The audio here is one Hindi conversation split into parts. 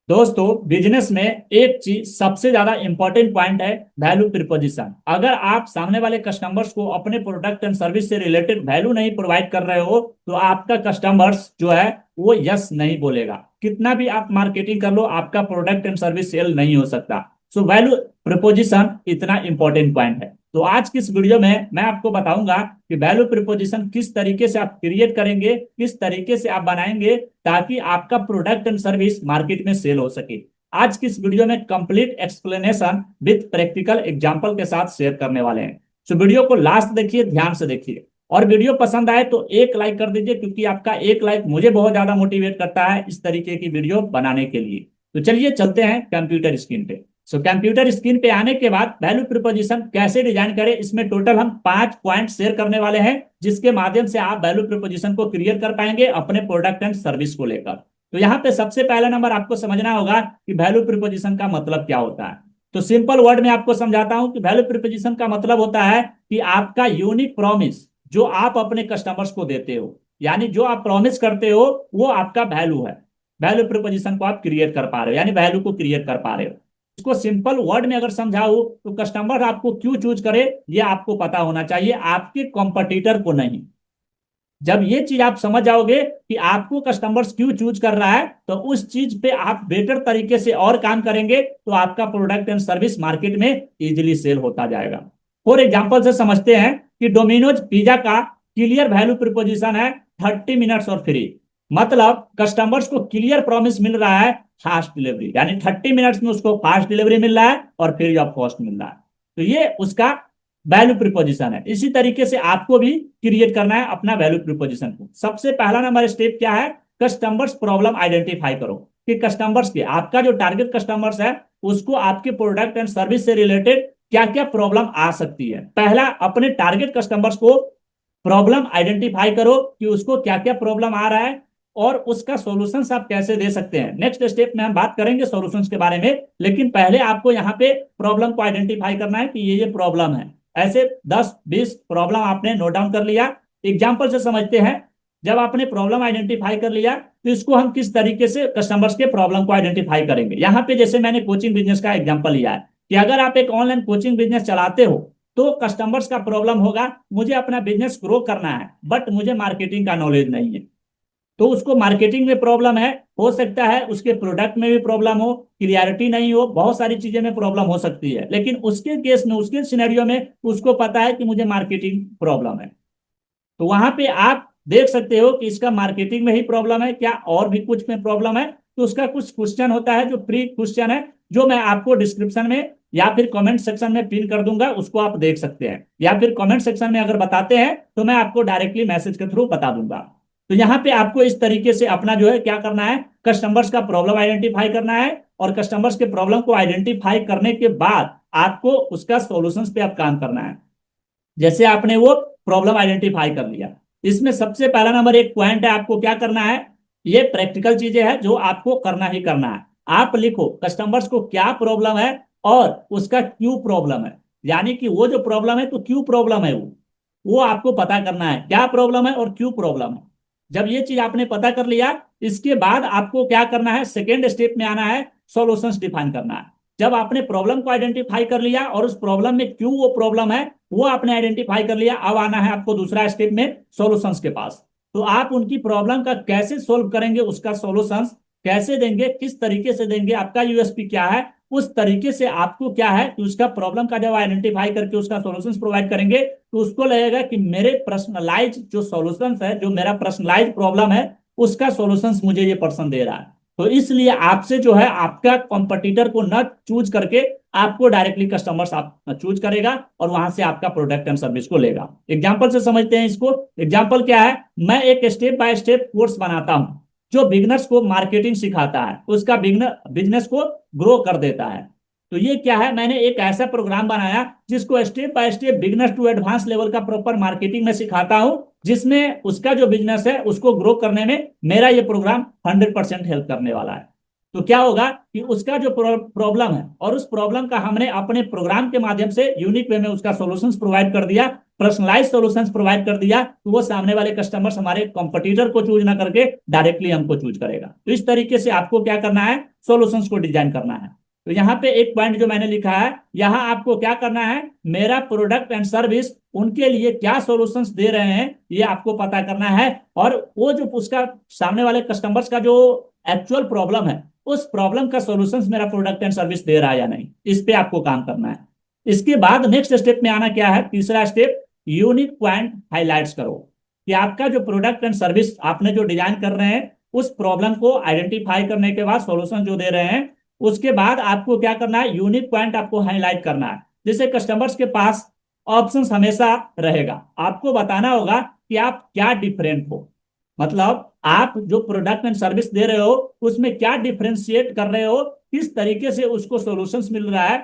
दोस्तों, बिजनेस में एक चीज सबसे ज्यादा इंपॉर्टेंट पॉइंट है वैल्यू प्रिपोजिशन। अगर आप सामने वाले कस्टमर्स को अपने प्रोडक्ट एंड सर्विस से रिलेटेड वैल्यू नहीं प्रोवाइड कर रहे हो तो आपका कस्टमर्स जो है वो यस नहीं बोलेगा। कितना भी आप मार्केटिंग कर लो, आपका प्रोडक्ट एंड सर्विस सेल नहीं हो सकता। सो वैल्यू प्रिपोजिशन इतना इंपॉर्टेंट पॉइंट है। तो आज की इस वीडियो में मैं आपको बताऊंगा कि वैल्यू प्रिपोजिशन किस तरीके से आप क्रिएट करेंगे, किस तरीके से आप बनाएंगे ताकि आपका प्रोडक्ट एंड सर्विस मार्केट में सेल हो सके। आज की इस वीडियो में complete explanation with practical example के साथ शेयर करने वाले हैं। तो वीडियो को लास्ट देखिए, ध्यान से देखिए, और वीडियो पसंद आए तो एक लाइक कर दीजिए, क्योंकि आपका एक लाइक मुझे बहुत ज्यादा मोटिवेट करता है इस तरीके की वीडियो बनाने के लिए। तो चलिए चलते हैं कंप्यूटर स्क्रीन पे। कंप्यूटर स्क्रीन पे आने के बाद वैल्यू प्रिपोजिशन कैसे डिजाइन करें, इसमें टोटल हम 5 पॉइंट शेयर करने वाले हैं, जिसके माध्यम से आप वैल्यू प्रिपोजिशन को क्रिएट कर पाएंगे अपने प्रोडक्ट एंड सर्विस को लेकर। तो यहाँ पे सबसे पहला नंबर आपको समझना होगा कि वैल्यू प्रिपोजिशन का मतलब क्या होता है। तो सिंपल वर्ड में आपको समझाता हूं कि वैल्यू प्रिपोजिशन का मतलब होता है कि आपका यूनिक प्रॉमिस जो आप अपने कस्टमर्स को देते हो, यानी जो आप प्रॉमिस करते हो वो आपका वैल्यू है। वैल्यू प्रिपोजिशन को आप क्रिएट कर पा रहे हो, यानी वैल्यू को क्रिएट कर पा रहे हो। इसको सिंपल वर्ड में अगर समझाऊं तो कस्टमर आपको क्यों चूज करे ये आपको पता होना चाहिए, आपके कॉम्पिटिटर को नहीं। जब ये चीज आप समझ जाओगे कि आपको कस्टमर्स क्यों चूज कर रहा है, तो उस चीज पे आप बेटर तरीके से और काम करेंगे तो आपका प्रोडक्ट एंड सर्विस मार्केट में इजीली सेल होता जाएगा। फॉर एग्जांपल से समझते हैं कि डोमिनोज पिज्जा का क्लियर वैल्यू प्रिपोजिशन है 30 मिनट्स और फ्री। मतलब कस्टमर्स को क्लियर प्रॉमिस मिल रहा है फास्ट डिलीवरी, यानी 30 मिनट्स में उसको फास्ट डिलीवरी मिल रहा है और फ्री ऑफ कॉस्ट मिल रहा है। तो ये उसका वैल्यू प्रिपोजिशन है। इसी तरीके से आपको भी क्रिएट करना है अपना वैल्यू प्रिपोजिशन को। सबसे पहला नंबर स्टेप क्या है, कस्टमर्स प्रॉब्लम आइडेंटिफाई करो कि कस्टमर्स के, आपका जो टारगेट कस्टमर्स है उसको आपके प्रोडक्ट एंड सर्विस से रिलेटेड क्या क्या प्रॉब्लम आ सकती है। पहला, अपने टारगेट कस्टमर्स को प्रॉब्लम आइडेंटिफाई करो कि उसको क्या क्या प्रॉब्लम आ रहा है और उसका सॉल्यूशंस आप कैसे दे सकते हैं। नेक्स्ट स्टेप में हम बात करेंगे सॉल्यूशंस के बारे में, लेकिन पहले आपको यहाँ पे प्रॉब्लम को आइडेंटिफाई करना है कि ये प्रॉब्लम है। ऐसे 10-20 प्रॉब्लम आपने नोट डाउन कर लिया। एग्जाम्पल से समझते हैं, जब आपने प्रॉब्लम आइडेंटिफाई कर लिया तो इसको हम किस तरीके से कस्टमर्स के प्रॉब्लम को आइडेंटिफाई करेंगे। यहाँ पे जैसे मैंने कोचिंग बिजनेस का एग्जाम्पल लिया है कि अगर आप एक ऑनलाइन कोचिंग बिजनेस चलाते हो तो कस्टमर्स का प्रॉब्लम होगा, मुझे अपना बिजनेस ग्रो करना है बट मुझे मार्केटिंग का नॉलेज नहीं है। तो उसको मार्केटिंग में प्रॉब्लम है, हो सकता है उसके प्रोडक्ट में भी प्रॉब्लम हो, क्लियरिटी नहीं हो, बहुत सारी चीजें में प्रॉब्लम हो सकती है। लेकिन उसके केस में, उसके सिनेरियो में उसको पता है कि मुझे मार्केटिंग प्रॉब्लम है। तो वहां पे आप देख सकते हो कि इसका मार्केटिंग में ही प्रॉब्लम है क्या और भी कुछ में प्रॉब्लम है। तो उसका कुछ क्वेश्चन होता है जो प्री क्वेश्चन है, जो मैं आपको डिस्क्रिप्शन में या फिर कमेंट सेक्शन में पिन कर दूंगा, उसको आप देख सकते हैं, या फिर कमेंट सेक्शन में अगर बताते हैं तो मैं आपको डायरेक्टली मैसेज के थ्रू बता दूंगा। तो यहाँ पे आपको इस तरीके से अपना जो है क्या करना है, कस्टमर्स का प्रॉब्लम आइडेंटिफाई करना है, और कस्टमर्स के प्रॉब्लम को आइडेंटिफाई करने के बाद आपको उसका सॉल्यूशंस पे आप काम करना है। जैसे आपने वो प्रॉब्लम आइडेंटिफाई कर लिया, इसमें सबसे पहला नंबर एक पॉइंट है, आपको क्या करना है, ये प्रैक्टिकल चीजें हैं जो आपको करना ही करना है। आप लिखो कस्टमर्स को क्या प्रॉब्लम है और उसका क्यों प्रॉब्लम है, यानी कि वो जो प्रॉब्लम है तो क्यों प्रॉब्लम है वो आपको पता करना है, क्या प्रॉब्लम है और क्यों प्रॉब्लम है। जब ये चीज आपने पता कर लिया, इसके बाद आपको क्या करना है, सेकेंड स्टेप में आना है, सॉल्यूशंस डिफाइन करना है। जब आपने प्रॉब्लम को आइडेंटिफाई कर लिया और उस प्रॉब्लम में क्यों वो प्रॉब्लम है वो आपने आइडेंटिफाई कर लिया, अब आना है आपको दूसरा स्टेप में सॉल्यूशंस के पास। तो आप उनकी प्रॉब्लम का कैसे सोल्व करेंगे, उसका सॉल्यूशंस कैसे देंगे, किस तरीके से देंगे, आपका यूएसपी क्या है, उस तरीके से आपको क्या है कि उसका प्रॉब्लम का जब आइडेंटिफाई करके उसका सॉल्यूशंस प्रोवाइड करेंगे तो उसको लगेगा कि मेरे पर्सनलाइज जो सॉल्यूशंस है, जो मेरा पर्सनलाइज प्रॉब्लम है उसका सॉल्यूशंस मुझे ये पर्सन दे रहा है। तो इसलिए आपसे जो है आपका कॉम्पिटिटर को न चूज करके आपको डायरेक्टली कस्टमर्स आप चूज करेगा और वहां से आपका प्रोडक्ट एंड सर्विस को लेगा। एग्जांपल से समझते हैं इसको। एग्जांपल क्या है, मैं एक स्टेप बाय स्टेप कोर्स बनाता हूं जो बिगनर्स को मार्केटिंग सिखाता है, उसका बिजनेस को ग्रो कर देता है। तो ये क्या है, मैंने एक ऐसा प्रोग्राम बनाया जिसको step by step beginners to advance level का प्रॉपर मार्केटिंग में सिखाता हूं, जिसमें उसका जो बिजनेस है उसको ग्रो करने में मेरा ये प्रोग्राम 100% हेल्प करने वाला है। तो क्या होगा कि उसका जो प्रॉब्लम है और उस प्रॉब्लम का हमने अपने प्रोग्राम के माध्यम से यूनिक वे में उसका सॉल्यूशंस प्रोवाइड कर दिया, पर्सनलाइज सॉल्यूशंस प्रोवाइड कर दिया, तो वो सामने वाले कस्टमर्स हमारे कंपटीटर को चूज ना करके डायरेक्टली हमको चूज करेगा। तो इस तरीके से आपको क्या करना है, सॉल्यूशंस को डिजाइन करना है। तो यहाँ पे एक पॉइंट जो मैंने लिखा है, यहाँ आपको क्या करना है, मेरा प्रोडक्ट एंड सर्विस उनके लिए क्या सॉल्यूशंस दे रहे हैं ये आपको पता करना है, और वो जो उसका सामने वाले कस्टमर्स का जो एक्चुअल प्रॉब्लम है उस प्रॉब्लम का सॉल्यूशंस मेरा प्रोडक्ट एंड सर्विस दे रहा है या नहीं, इस पे आपको काम करना है। इसके बाद नेक्स्ट स्टेप में आना क्या है, तीसरा स्टेप, यूनिक पॉइंट हाईलाइट्स करो कि आपका जो प्रोडक्ट एंड सर्विस आपने जो डिजाइन कर रहे हैं उस प्रॉब्लम को आइडेंटिफाई करने के बाद सॉल्यूशन जो दे रहे हैं, उसके बाद आपको क्या करना है, यूनिक पॉइंट आपको हाईलाइट करना है। जैसे कस्टमर्स के पास ऑप्शंस हमेशा रहेगा, आपको बताना होगा कि आप क्या डिफरेंट हो, मतलब आप जो प्रोडक्ट एंड सर्विस दे रहे हो उसमें क्या डिफरेंशिएट कर रहे हो, किस तरीके से उसको सॉल्यूशंस मिल रहा है,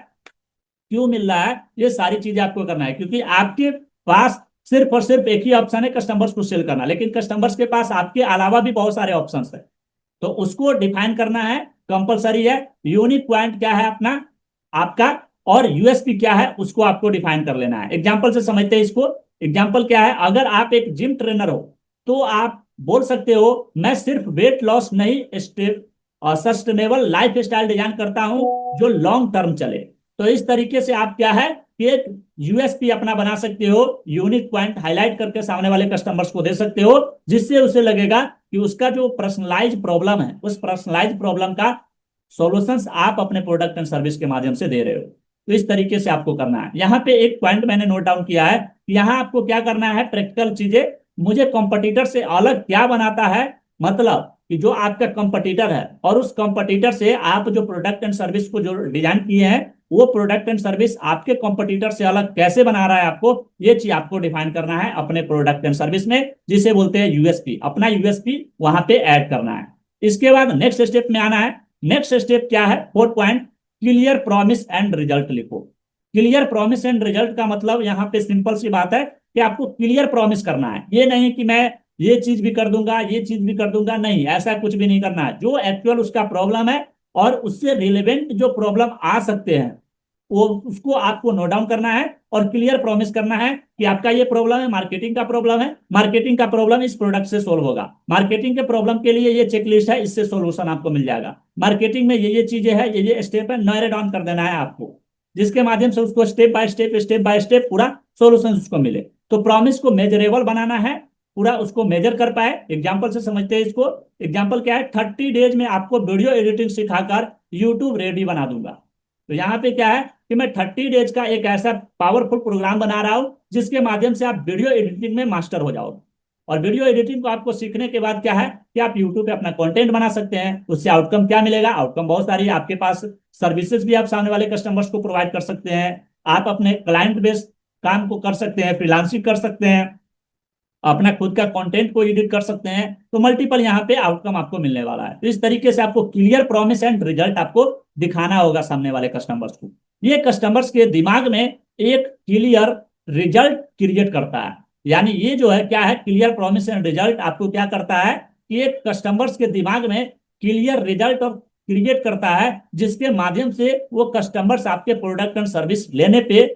क्यों मिल रहा है, ये सारी चीजें आपको करना है। क्योंकि आपके पास सिर्फ और सिर्फ एक ही ऑप्शन है कस्टमर्स को सेल करना, लेकिन कस्टमर्स के पास आपके अलावा भी बहुत सारे ऑप्शंस है, तो उसको डिफाइन करना है, कंपलसरी है। यूनिक पॉइंट क्या है अपना आपका, और यूएसपी क्या है उसको आपको डिफाइन कर लेना है। एग्जांपल से समझते हैं इसको। एग्जांपल क्या है, अगर आप एक जिम ट्रेनर हो तो आप बोल सकते हो मैं सिर्फ वेट लॉस नहीं, स्टेप और सस्टेनेबल लाइफ स्टाइल डिजाइन करता हूं जो लॉन्ग टर्म चले। तो इस तरीके से आप क्या है कि एक यूएसपी अपना बना सकते हो, यूनिक पॉइंट हाईलाइट करके सामने वाले कस्टमर्स को दे सकते हो, जिससे उसे लगेगा कि उसका जो पर्सनलाइज प्रॉब्लम है उस पर्सनलाइज प्रॉब्लम का सॉल्यूशंस आप अपने प्रोडक्ट एंड सर्विस के माध्यम से दे रहे हो। तो इस तरीके से आपको करना है। यहाँ पे एक पॉइंट मैंने नोट डाउन किया है, यहाँ आपको क्या करना है, प्रैक्टिकल चीजें, मुझे कंपटीटर से अलग क्या बनाता है, मतलब कि जो आपका कंपटीटर है और उस कंपटीटर से आप जो प्रोडक्ट एंड सर्विस को जो डिजाइन किए हैं वो प्रोडक्ट एंड सर्विस आपके कंपटीटर से अलग कैसे बना रहा है, आपको ये चीज आपको डिफाइन करना है अपने प्रोडक्ट एंड सर्विस में, जिसे बोलते हैं यूएसपी। अपना यूएसपी वहां पे ऐड करना है। इसके बाद नेक्स्ट स्टेप में आना है। नेक्स्ट स्टेप क्या है, 4 point, clear promise and result लिखो। क्लियर प्रॉमिस एंड रिजल्ट का मतलब यहाँ पे सिंपल सी बात है कि आपको क्लियर प्रॉमिस करना है, ये नहीं कि मैं ये चीज भी कर दूंगा ये चीज भी कर दूंगा, नहीं, ऐसा कुछ भी नहीं करना है। जो एक्चुअल उसका प्रॉब्लम है और उससे रिलेवेंट जो प्रॉब्लम आ सकते हैं वो उसको आपको नोट डाउन करना है और क्लियर प्रॉमिस करना है कि आपका ये प्रॉब्लम है, मार्केटिंग का प्रॉब्लम है, मार्केटिंग का प्रॉब्लम इस प्रोडक्ट से सोल्व होगा, मार्केटिंग के प्रॉब्लम के लिए ये चेकलिस्ट है, इससे सोल्यूशन आपको मिल जाएगा, मार्केटिंग में ये चीजें है, ये स्टेप है, नरेट डाउन कर देना है आपको, जिसके माध्यम से उसको स्टेप बाय स्टेप पूरा सोल्यूशन उसको मिले। तो प्रॉमिस को मेजरेबल बनाना है, पूरा उसको मेजर कर पाए। एग्जाम्पल से समझते हैं इसको। एग्जाम्पल क्या है, 30 डेज में आपको वीडियो एडिटिंग सिखाकर यूट्यूब रेडी बना दूंगा। तो यहाँ पे क्या है कि मैं 30 डेज का एक ऐसा पावरफुल प्रोग्राम बना रहा हूं जिसके माध्यम से आप वीडियो एडिटिंग में मास्टर हो जाओ। और वीडियो एडिटिंग को आपको सीखने के बाद क्या है कि आप यूट्यूब पे अपना कंटेंट बना सकते हैं। उससे आउटकम क्या मिलेगा, आउटकम बहुत सारी है आपके पास, सर्विसेज भी आप सामने वाले कस्टमर्स को प्रोवाइड कर सकते हैं, आप अपने क्लाइंट बेस्ड काम को कर सकते हैं, फ्रीलांसिंग कर सकते हैं, अपना खुद का कंटेंट को एडिट कर सकते हैं। तो मल्टीपल यहाँ पे आउटकम आपको मिलने वाला है। तो इस तरीके से आपको क्लियर प्रॉमिस एंड रिजल्ट आपको दिखाना होगा सामने वाले कस्टमर्स को। ये कस्टमर्स के दिमाग में एक क्लियर रिजल्ट क्रिएट करता है। यानी ये जो है क्या है, क्लियर प्रॉमिस एंड रिजल्ट आपको क्या करता है कि एक कस्टमर्स के दिमाग में क्लियर रिजल्ट और क्रिएट करता है, जिसके माध्यम से वो कस्टमर्स आपके प्रोडक्ट एंड सर्विस लेने पे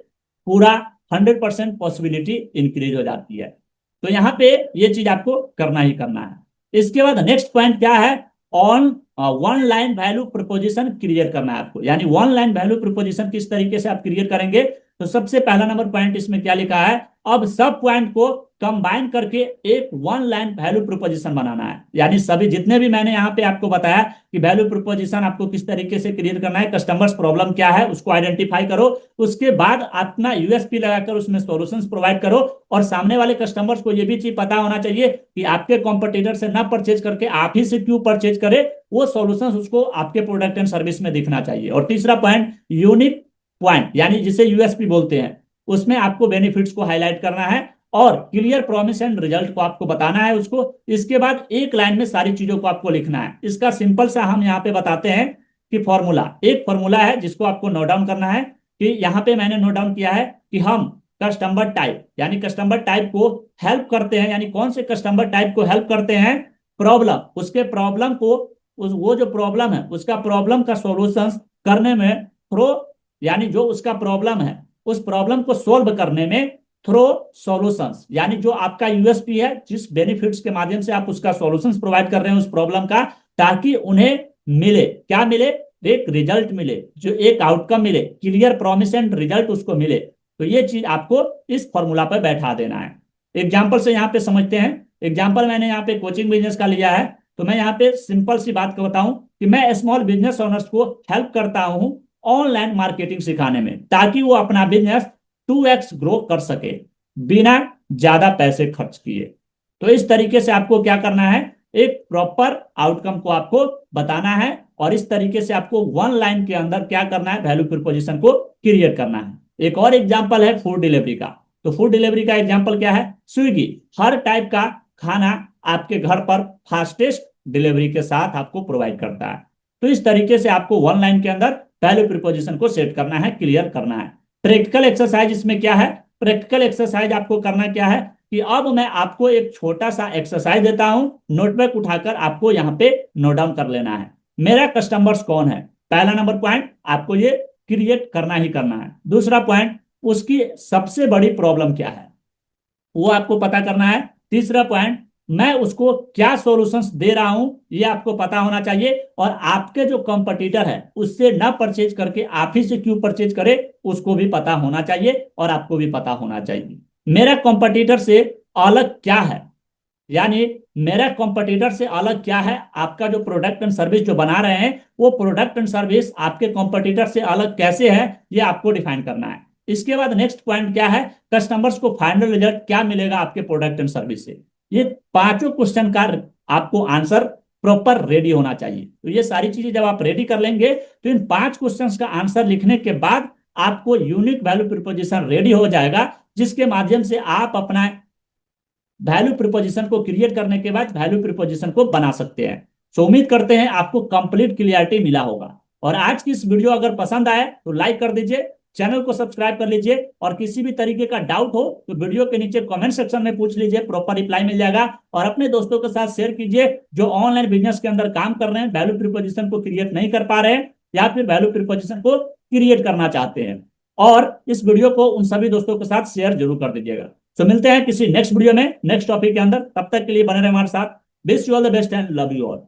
पूरा 100% पॉसिबिलिटी इंक्रीज हो जाती है। तो यहाँ पे ये चीज आपको करना ही करना है। इसके बाद नेक्स्ट पॉइंट क्या है, on one line value preposition create करना है आपको। यानी वन लाइन वैल्यू प्रपोजिशन किस तरीके से आप क्रिएट करेंगे, तो सबसे पहला नंबर पॉइंट इसमें क्या लिखा है, अब सब पॉइंट को कंबाइन करके एक वन लाइन वैल्यू प्रोपोजिशन बनाना है। यानी सभी जितने भी मैंने यहाँ पे आपको बताया कि वैल्यू प्रोपोजिशन आपको किस तरीके से क्रिएट करना है, कस्टमर्स प्रॉब्लम क्या है उसको आइडेंटिफाई करो, उसके बाद अपना यूएसपी लगाकर उसमें सॉल्यूशंस प्रोवाइड करो। और सामने वाले कस्टमर्स को ये भी चीज पता होना चाहिए कि आपके कॉम्पिटिटर से ना परचेज करके आप ही से क्यों परचेज करे, वो सॉल्यूशंस उसको आपके प्रोडक्ट एंड सर्विस में दिखना चाहिए। और तीसरा पॉइंट, यूनिक पॉइंट यानी जिसे यूएसपी बोलते हैं, उसमें आपको बेनिफिट्स को हाईलाइट करना है और क्लियर प्रॉमिस एंड रिजल्ट को आपको बताना है उसको। इसके बाद एक लाइन में सारी चीजों को आपको लिखना है। इसका सिंपल सा हम यहाँ पे बताते हैं कि फॉर्मूला, एक फॉर्मूला है जिसको आपको नोट डाउन करना है। कि यहाँ पे मैंने नोट डाउन किया है कि हम कस्टमर टाइप यानी कस्टमर टाइप को हेल्प करते हैं, यानी कौन से कस्टमर टाइप को हेल्प करते हैं, प्रॉब्लम, उसके प्रॉब्लम को वो जो प्रॉब्लम है उसका प्रॉब्लम का सॉल्यूशन करने में थ्रो, यानी जो उसका प्रॉब्लम है उस प्रॉब्लम को सोल्व करने में थ्रो सॉल्यूशंस, यानी जो आपका यूएसपी है, जिस बेनिफिट्स के माध्यम से आप उसका सॉल्यूशंस प्रोवाइड कर रहे हैं उस प्रॉब्लम का, ताकि उन्हें मिले, क्या मिले, एक रिजल्ट मिले, जो एक आउटकम मिले, क्लियर प्रॉमिस एंड रिजल्ट उसको मिले। तो ये चीज आपको इस फॉर्मूला पर बैठा देना है। एग्जाम्पल से यहाँ पे समझते हैं। एग्जाम्पल मैंने यहाँ पे कोचिंग बिजनेस का लिया है, तो मैं यहाँ पे सिंपल सी बात को बताऊं कि मैं स्मॉल बिजनेस ओनर्स को हेल्प करता हूं ऑनलाइन मार्केटिंग सिखाने में, ताकि वो अपना बिजनेस 2x ग्रो कर सके बिना ज्यादा पैसे खर्च किए। तो इस तरीके से आपको क्या करना है, एक प्रॉपर आउटकम को आपको बताना है, और इस तरीके से आपको वन लाइन के अंदर क्या करना है, वैल्यू प्रोपोजिशन को क्रिएट करना है। एक और एग्जांपल है फूड डिलीवरी का। तो फूड डिलीवरी का एग्जांपल क्या है, स्विगी हर टाइप का खाना आपके घर पर फास्टेस्ट डिलीवरी के साथ आपको प्रोवाइड करता है। तो इस तरीके से आपको वन लाइन के अंदर वैल्यू प्रोपोजिशन को सेट करना है, क्लियर करना है। प्रैक्टिकल एक्सरसाइज इसमें क्या है, प्रैक्टिकल एक्सरसाइज आपको करना क्या है कि अब मैं आपको एक छोटा सा एक्सरसाइज देता हूं, नोटबुक उठाकर आपको यहां पे नोट डाउन कर लेना है। मेरा कस्टमर्स कौन है, पहला नंबर पॉइंट आपको ये क्रिएट करना ही करना है। दूसरा पॉइंट, उसकी सबसे बड़ी प्रॉब्लम क्या है वो आपको पता करना है। तीसरा पॉइंट, मैं उसको क्या सॉल्यूशंस दे रहा हूं ये आपको पता होना चाहिए, और आपके जो कंपटीटर है उससे ना परचेज करके आप ही से क्यों परचेज करे उसको भी पता होना चाहिए, और आपको भी पता होना चाहिए मेरा कंपटीटर से अलग क्या है, यानी मेरा कंपटीटर से अलग क्या है। आपका जो प्रोडक्ट एंड सर्विस जो बना रहे हैं वो प्रोडक्ट एंड सर्विस आपके कंपटीटर से अलग कैसे है, ये आपको डिफाइन करना है। इसके बाद नेक्स्ट पॉइंट क्या है, कस्टमर्स को फाइनल रिजल्ट क्या मिलेगा आपके प्रोडक्ट एंड सर्विस से। ये पांचों क्वेश्चन का आपको आंसर प्रॉपर रेडी होना चाहिए। तो ये सारी चीजें जब आप रेडी कर लेंगे तो इन 5 क्वेश्चंस का आंसर लिखने के बाद आपको यूनिक वैल्यू प्रिपोजिशन रेडी हो जाएगा, जिसके माध्यम से आप अपना वैल्यू प्रिपोजिशन को क्रिएट करने के बाद वैल्यू प्रिपोजिशन को बना सकते हैं। सो उम्मीद करते हैं आपको कंप्लीट क्लियरिटी मिला होगा। और आज की इस वीडियो अगर पसंद आए तो लाइक कर दीजिए, चैनल को सब्सक्राइब कर लीजिए, और किसी भी तरीके का डाउट हो तो वीडियो के नीचे कमेंट सेक्शन में पूछ लीजिए, प्रॉपर रिप्लाई मिल जाएगा। और अपने दोस्तों के साथ शेयर कीजिए जो ऑनलाइन बिजनेस के अंदर काम कर रहे हैं, वैल्यू प्रिपोजिशन को क्रिएट नहीं कर पा रहे हैं, या फिर वैल्यू प्रिपोजिशन को क्रिएट करना चाहते हैं। और इस वीडियो को उन सभी दोस्तों के साथ शेयर जरूर कर दीजिएगा। तो मिलते हैं किसी नेक्स्ट वीडियो में नेक्स्ट टॉपिक के अंदर, तब तक के लिए बने रहे हमारे साथ। Wish you all the best and love you all.